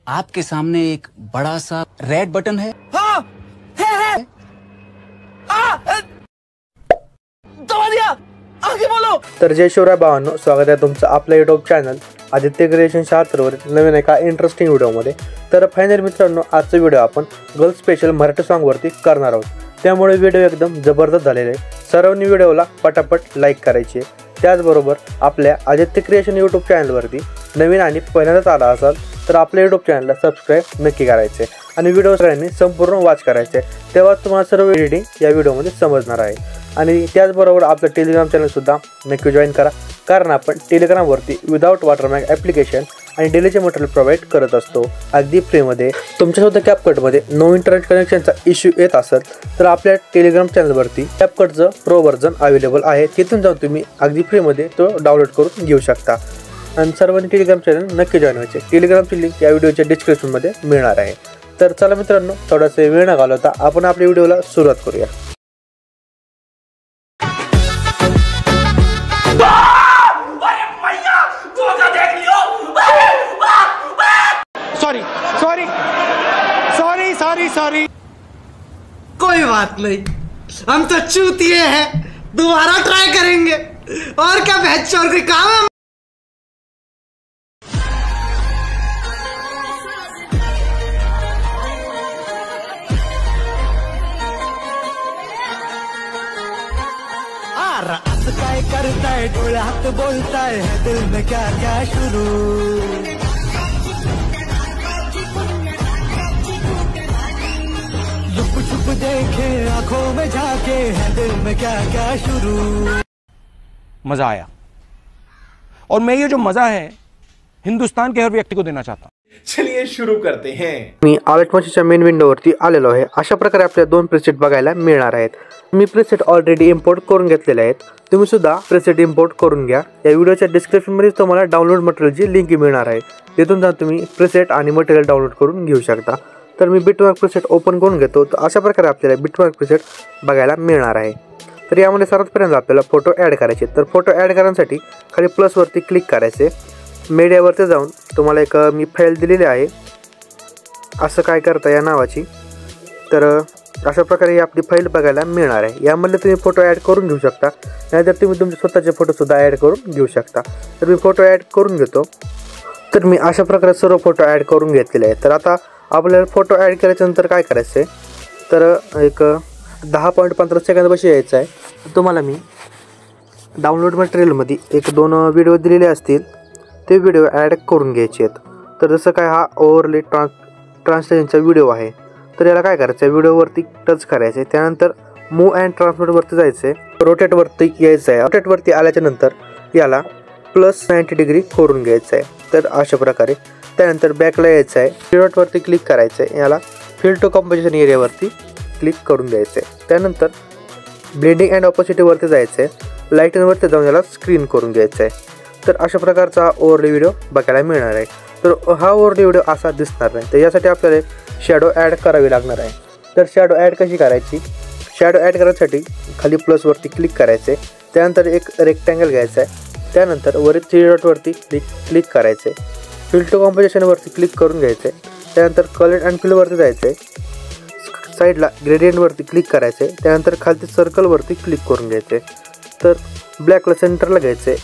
आपके सामने एक बड़ा सा रेड बटन है। हाँ, है। दबा दिया, आगे बोलो। तर जय शिवराय भावांनो, स्वागत आहे तुमचं आपल्या यूट्यूब चॅनल आदित्य क्रिएशन 76 वर नवीन एका इंटरेस्टिंग व्हिडिओमध्ये। तर फायनल मित्रांनो, आजचा व्हिडिओ आपण गर्ल स्पेशल मराठी सॉन्ग वरती करणार आहोत। त्यामुळे व्हिडिओ एकदम जबरदस्त झालेला आहे। सर्वांनी व्हिडिओला पटापट लाईक करायची आहे। त्याचबरोबर आपल्या आदित्य क्रिएशन यूट्यूब चॅनलवरती नवीन आणि पहिल्यांदाच आला असाल तर आपल्या यूट्यूब चॅनलला सबस्क्राइब नक्की करायचे आणि व्हिडिओ सगळ्यांनी संपूर्ण वॉच करायचे, तेव्हा तुम्हाला सर्व एडिटिंग या व्हिडिओमध्ये समजणार आहे। आणि त्याचबरोबर आपलं टेलिग्राम चॅनल सुद्धा नक्की जॉईन करा, कारण आपण टेलिग्रामवरती विदाउट वॉटरमार्क ॲप्लिकेशन आणि डेलीचे मटेरियल प्रोव्हाइड करत असतो अगदी फ्रीमध्ये। तुमच्यासुद्धा कॅपकटमध्ये नो इंटरनेट कनेक्शनचा इश्यू येत असेल तर आपल्या टेलिग्राम चॅनलवरती कॅपकटचं प्रो व्हर्जन अवेलेबल आहे, तिथून जाऊन तुम्ही अगदी फ्रीमध्ये तो डाउनलोड करून घेऊ शकता। आणि सर्वांनी टेलिग्राम चॅनल नक्की जॉईन व्हायचे। टेलिग्रामची लिंक या व्हिडिओच्या डिस्क्रिप्शनमध्ये मिळणार आहे। तर चला मित्रांनो, थोडासा वेळ न घालवता आपण आपल्या व्हिडिओला सुरुवात करूया। सॉरी, कोई बात नहीं, हम तो चूतिए हैं, दोबारा ट्राई करेंगे। और क्या बहस और कोई काम है? असं काय करताय, डोळ्यात बोलताय, है दिल में क्या क्या शुरू। छुप देखे आंखों में जाके, है दिल में क्या क्या शुरू। मजा आया, और मैं ये जो मजा है हिंदुस्तान के हर व्यक्ति को देना चाहता हूं। चलिए शुरू करते हैं। मी आलेट मशीनच्या मेन विंडोवरती आलेलो आहे। अशा प्रकारे आपल्याला दोन प्रीसेट बघायला मिळणार आहेत। मी प्रीसेट ऑलरेडी इम्पोर्ट करून घेतलेले आहेत, तुम्ही सुद्धा प्रीसेट इम्पोर्ट करून घ्या। या व्हिडिओच्या डिस्क्रिप्शनमध्ये तुम्हाला डाउनलोड मटेरियलची लिंक मिळणार आहे, तिथून जाऊन तुम्ही प्रीसेट आणि मटेरियल डाउनलोड करून घेऊ शकता। तर मी बिटमार्क प्रीसेट ओपन करून घेतो। तर अशा प्रकारे आपल्याला बिटमार्क प्रीसेट बघायला मिळणार आहे। तर यामध्ये सर्वात पहिल्यांदा आपल्याला फोटो ॲड करायचे। तर फोटो ॲड करण्यासाठी खाली प्लसवरती क्लिक करायचे। मीडियावरती जाऊन तुम्हाला एक मी फाईल दिलेली आहे, असं काय करता या नावाची। तर अशा प्रकारे आपली फाईल बघायला मिळणार आहे। यामध्ये तुम्ही फोटो ॲड करून घेऊ शकता, नाहीतर तुम्ही तुमचे स्वतःचे फोटोसुद्धा ॲड करून घेऊ शकता। तर मी फोटो ॲड करून घेतो। तर मी अशा प्रकारे सर्व फोटो ॲड करून घेतलेले आहेत। तर आता आपल्याला फोटो ॲड केल्याच्यानंतर काय करायचं आहे, तर एक 10.15 सेकंद बशी यायचं आहे। तुम्हाला मी डाउनलोड मटेरियलमध्ये एक दोन व्हिडिओ दिलेले असतील, ते व्हिडिओ ॲड करून घ्यायचे आहेत। तर जसं काय हा ओव्हरले ट्रान्सलेशनचा व्हिडिओ आहे, तर याला काय करायचं आहे, व्हिडिओवरती टच करायचं आहे। त्यानंतर मूव अँड ट्रान्सफरवरती जायचं आहे, रोटेटवरती यायचं आहे। रोटेटवरती आल्याच्यानंतर याला +90 डिग्री करून घ्यायचं आहे। तर अशा प्रकारे त्यानंतर बॅकला यायचं आहे, पिरियडवरती क्लिक करायचं आहे, याला फिल टू कंपोजिशन एरियावरती क्लिक करून द्यायचं आहे। त्यानंतर ब्लेंडिंग अँड ऑपोसिटीवरती जायचं आहे, लाईटिंगवरती जाऊन याला स्क्रीन करून घ्यायचं आहे। तर अशा प्रकारचा ओव्हरले व्हिडिओ बघायला मिळणार आहे। तर हा ओव्हरले व्हिडिओ असा दिसणार नाही, तर यासाठी आपल्याला शॅडो ॲड करावी लागणार आहे। तर शॅडो ॲड कशी करायची, शॅडो ॲड करण्यासाठी खाली प्लसवरती क्लिक करायचे, त्यानंतर एक रेक्टँगल घ्यायचा आहे, त्यानंतर वरील 3 डॉटवरती क्लिक करायचे, फिल टू कॉम्पोजिशनवरती क्लिक करून घ्यायचे, त्यानंतर कलर अँड फिलवरती जायचे, साईडला ग्रेडियंटवरती क्लिक करायचे, त्यानंतर खालती सर्कलवरती क्लिक करून घ्यायचे। तर ब्लॅकला सेंटरला घ्यायचे,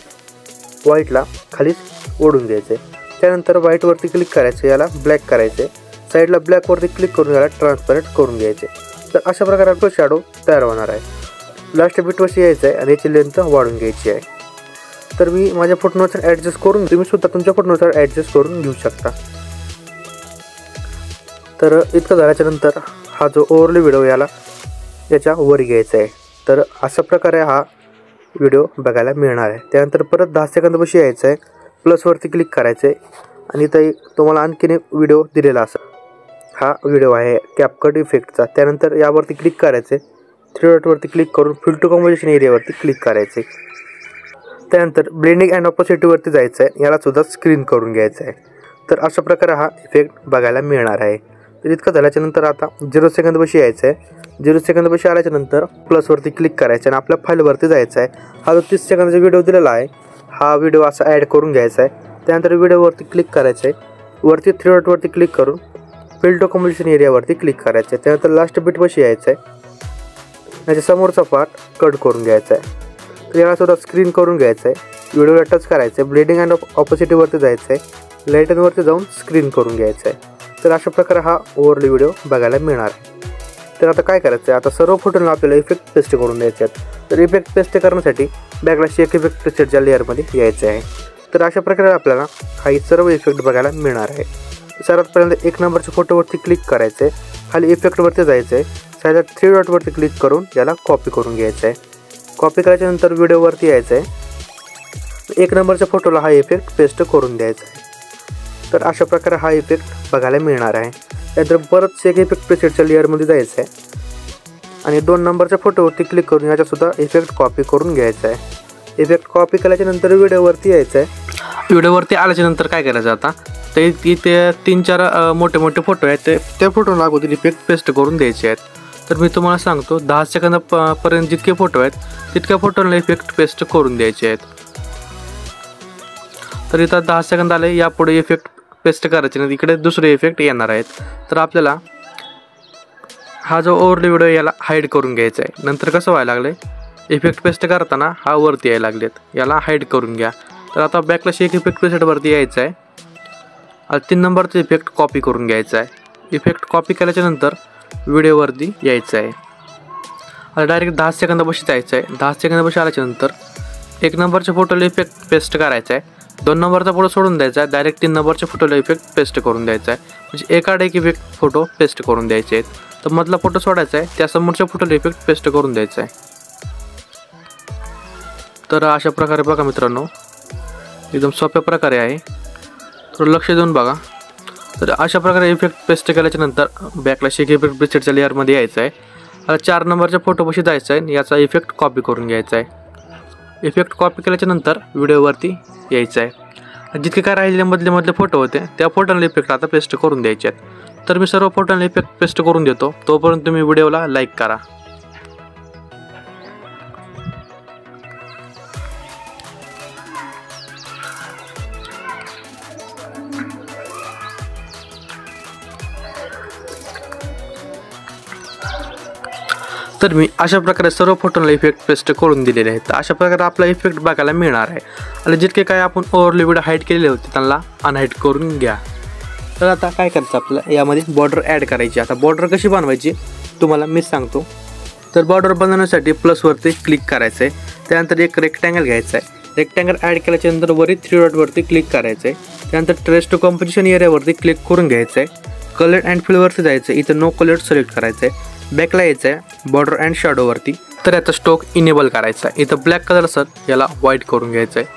व्हाईटला खाली ओढून घ्यायचे, त्यानंतर व्हाईटवरती क्लिक करायचे, याला ब्लॅक करायचे, साईडला ब्लॅकवरती क्लिक करून याला ट्रान्सपरंट करून घ्यायचे। तर अशा प्रकारे आपलं शॅडो तयार होणार आहे। लास्ट बिटवरती यायचं आहे आणि याची लेंथ वाढून घ्यायची आहे। तर मी माझ्या फोटोनुसार ॲडजस्ट करून, तुम्ही सुद्धा तुमच्या फोटोनुसार ॲडजस्ट करून घेऊ शकता। तर इतकं झाल्याच्यानंतर हा जो ओव्हरले व्हिडिओ याला याच्या वर घ्यायचा आहे। तर अशा प्रकारे हा व्हिडिओ बघायला मिळणार आहे। त्यानंतर परत 10 सेकंद बशी यायचं आहे, प्लसवरती क्लिक करायचं आहे आणि इथं तुम्हाला आणखीन एक व्हिडिओ दिलेला असेल, हा व्हिडिओ आहे कॅपकट इफेक्टचा। त्यानंतर यावरती क्लिक करायचे, 3 डॉटवरती क्लिक करून फिल टू कंपोजिशन एरियावरती क्लिक करायचे, त्यानंतर ब्लेंडिंग अँड ऑपोसिटीवरती जायचं आहे, याला सुद्धा स्क्रीन करून घ्यायचं आहे। तर अशा प्रकारे हा इफेक्ट बघायला मिळणार आहे। तर इतकं झाल्याच्यानंतर आता 0 सेकंद बशी यायचं आहे। 0 सेकंद बशी आल्याच्यानंतर प्लसवरती क्लिक करायचं आणि आपल्या फाईलवरती जायचं आहे। हा जो 30 सेकंदाचा व्हिडिओ दिलेला आहे, हा व्हिडिओ असा ॲड करून घ्यायचा आहे। त्यानंतर व्हिडिओवरती क्लिक करायचं आहे, वरती 3 डॉटवरती क्लिक करून फिल टू कंपोजिशन एरियावरती क्लिक करायचं आहे. त्यानंतर लास्ट बीट पाशी यायचं आहे. याच्या समोरचा पार्ट कट करून घ्यायचा आहे. तर याला सुद्धा स्क्रीन करून घ्यायचं आहे. व्हिडिओला टच करायचं आहे. ब्लेडिंग अँड ऑपोसिटीवरती जायचं आहे. लाईटनवरती जाऊन स्क्रीन करून घ्यायचं आहे. तर अशा प्रकारे हा ओव्हरले व्हिडिओ बघायला मिळणार आहे. तर आता काय करायचं आहे, आता सर्व फोटोला आपल्याला इफेक्ट पेस्ट करून द्यायचे आहेत. तर इफेक्ट पेस्ट करण्यासाठी बॅकग्राऊंड एक इफेक्ट प्रीसेटच्या लेअरमध्ये यायचं आहे. तर अशा प्रकारे आपल्याला काही सर्व इफेक्ट बघायला मिळणार आहे. सर्वात पहिल्यांदा 1 नंबरच्या फोटोवरती क्लिक करायचं आहे. खाली इफेक्टवरती जायचं आहे. साईडला 3 डॉटवरती क्लिक करून याला कॉपी करून घ्यायचं आहे. कॉपी केल्याच्यानंतर व्हिडिओवरती यायचं आहे. 1 नंबरच्या फोटोला हा इफेक्ट पेस्ट करून द्यायचा आहे. तर अशा प्रकारे हा इफेक्ट बघायला मिळणार आहे. त्यानंतर परत एक इफेक्ट प्रीसेटच्या लेअरमध्ये जायचं आहे आणि 2 नंबरच्या फोटोवरती क्लिक करून याच्यासुद्धा इफेक्ट कॉपी करून घ्यायचा आहे. इफेक्ट कॉपी केल्याच्यानंतर व्हिडिओवरती यायचं आहे. व्हिडिओवरती आल्याच्यानंतर काय करायचं आता, तर इथे 3-4 मोठे मोठे फोटो आहेत, त्या फोटोला अगोदर इफेक्ट पेस्ट करून द्यायचे आहेत. तर मी तुम्हाला सांगतो 10 सेकंदापर्यंत जितके फोटो आहेत तितक्या फोटोला इफेक्ट पेस्ट करून द्यायचे आहेत. तर इथं 10 सेकंद आले. यापुढे इफेक्ट पेस्ट करायचे नाही, इकडे दुसरे इफेक्ट येणार आहेत. तर आपल्याला हा जो ओव्हरले व्हिडिओ याला हाईड करून घ्यायचा आहे. नंतर कसं व्हायला लागलं आहे, इफेक्ट पेस्ट करताना हा वरती यायला लागलेत, याला हाईड करून घ्या. तर आता बॅकला एक इफेक्ट प्रीसेटवरती यायचं आहे. 3 नंबरचा इफेक्ट कॉपी करून घ्यायचा आहे. इफेक्ट कॉपी केल्याच्यानंतर व्हिडिओवरती यायचं आहे. आता डायरेक्ट 10 सेकंदापाशी जायचं आहे. 10 सेकंदापाशी आल्याच्यानंतर 1 नंबरच्या फोटोला इफेक्ट पेस्ट करायचा आहे. 2 नंबरचा फोटो सोडून द्यायचा आहे. डायरेक्ट 3 नंबरच्या फोटोला इफेक्ट पेस्ट करून द्यायचा आहे. म्हणजे एकाड एक इफेक्ट फोटो पेस्ट करून द्यायचे आहेत. तर मधला फोटो सोडायचा आहे, त्या समोरच्या फोटोला इफेक्ट पेस्ट करून द्यायचा आहे. तर अशा प्रकारे बघा मित्रांनो, एकदम सोप्या प्रकारे आहे. थोडं लक्ष देऊन बघा. तर अशा प्रकारे इफेक्ट पेस्ट केल्याच्यानंतर बॅकला एक इफेक्ट प्रीसेटच्या लेअरमध्ये यायचं आहे. आता 4 नंबरच्या फोटोपाशी जायचं आहे. याचा इफेक्ट कॉपी करून घ्यायचा आहे. इफेक्ट कॉपी केल्याच्यानंतर व्हिडिओवरती यायचं आहे. जितके काय राहिलेले मधले फोटो होते त्या फोटोला इफेक्ट आता पेस्ट करून द्यायचे आहेत. तर मी सर्व फोटोला इफेक्ट पेस्ट करून देतो. तोपर्यंत तुम्ही व्हिडिओला लाईक करा. तर मी अशा प्रकारे सर्व फोटोला इफेक्ट पेस्ट करून दिलेले आहेत. अशा प्रकारे आपला इफेक्ट बघायला मिळणार आहे. आणि जितके काय आपण ओव्हरले व्हिडिओ हाईड केलेले होते त्यांना अनहाईड करून घ्या. तर आता काय करायचं, आपल्याला यामध्ये बॉर्डर ॲड करायची. आता बॉर्डर कशी बनवायची तुम्हाला मी सांगतो. तर बॉर्डर बनवण्यासाठी प्लसवरती क्लिक करायचं आहे. त्यानंतर एक रेक्टँगल घ्यायचा आहे. रेक्टँगल ॲड केल्याच्यानंतर वरी 3 डॉटवरती क्लिक करायचं आहे. त्यानंतर ट्रेस टू कंपोजिशन एरियावरती क्लिक करून घ्यायचं आहे. कलर अँड फिलवरती जायचं आहे. इथं नो कलर सिलेक्ट करायचं आहे. बॅकला यायचं आहे बॉर्डर अँड शॅडोवरती. तर याचा स्टोक इनेबल करायचा आहे. इथं ब्लॅक कलर सर याला व्हाईट करून घ्यायचं आहे.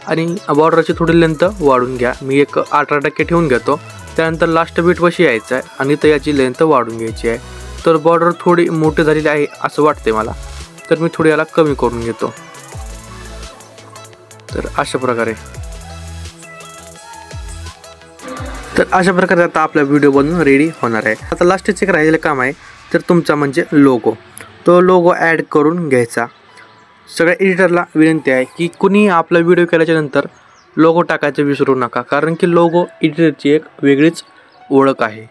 आणि बॉर्डरची थोडी लेंथ वाढून घ्या. मी एक 18% ठेवून घेतो. त्यानंतर लास्ट बीटपाशी यायचं आहे आणि इथं याची लेंथ वाढून घ्यायची आहे. तर बॉर्डर थोडी मोठी झालेली आहे असं वाटते मला, तर मी थोडी याला कमी करून घेतो. तर अशा प्रकारे आता आपला व्हिडिओ बनवून रेडी होणार आहे. आता लास्टच एक राहिलेलं काम आहे, तर तुमचा म्हणजे लोगो. तो लोगो ॲड करून घ्यायचा. सगळ्या एडिटरला विनंती आहे की कुणी आपला व्हिडिओ केल्याच्यानंतर लोगो टाकायचं विसरू नका, कारण की लोगो एडिटरची एक वेगळीच ओळख आहे.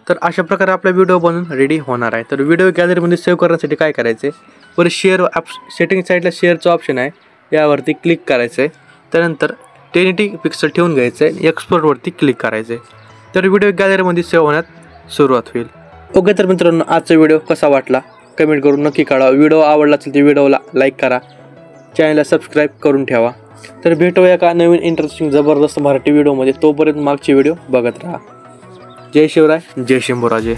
तर अशा प्रकारे आपला व्हिडिओ बनवून रेडी होणार आहे. तर व्हिडिओ गॅलरीमध्ये सेव्ह करण्यासाठी काय करायचं आहे, वर शेअर सेटिंग साईडला शेअरचं ऑप्शन आहे, यावरती क्लिक करायचं आहे. त्यानंतर 1080 पिक्सल ठेवून घ्यायचं आहे. एक्सपोर्टवरती क्लिक करायचं आहे. तर व्हिडिओ गॅलरीमध्ये सेव्ह होण्यात सुरुवात होईल. ओके, तर मित्रांनो आजचा व्हिडिओ कसा वाटला कमेंट करून नक्की कळवा. व्हिडिओ आवडला असेल तर व्हिडिओला लाईक करा, चॅनलला सबस्क्राईब करून ठेवा. तर भेटूया का नवीन इंटरेस्टिंग जबरदस्त मराठी व्हिडिओमध्ये. तोपर्यंत मागचे व्हिडिओ बघत राहा. जय शिवराय, जय शंभूराजे.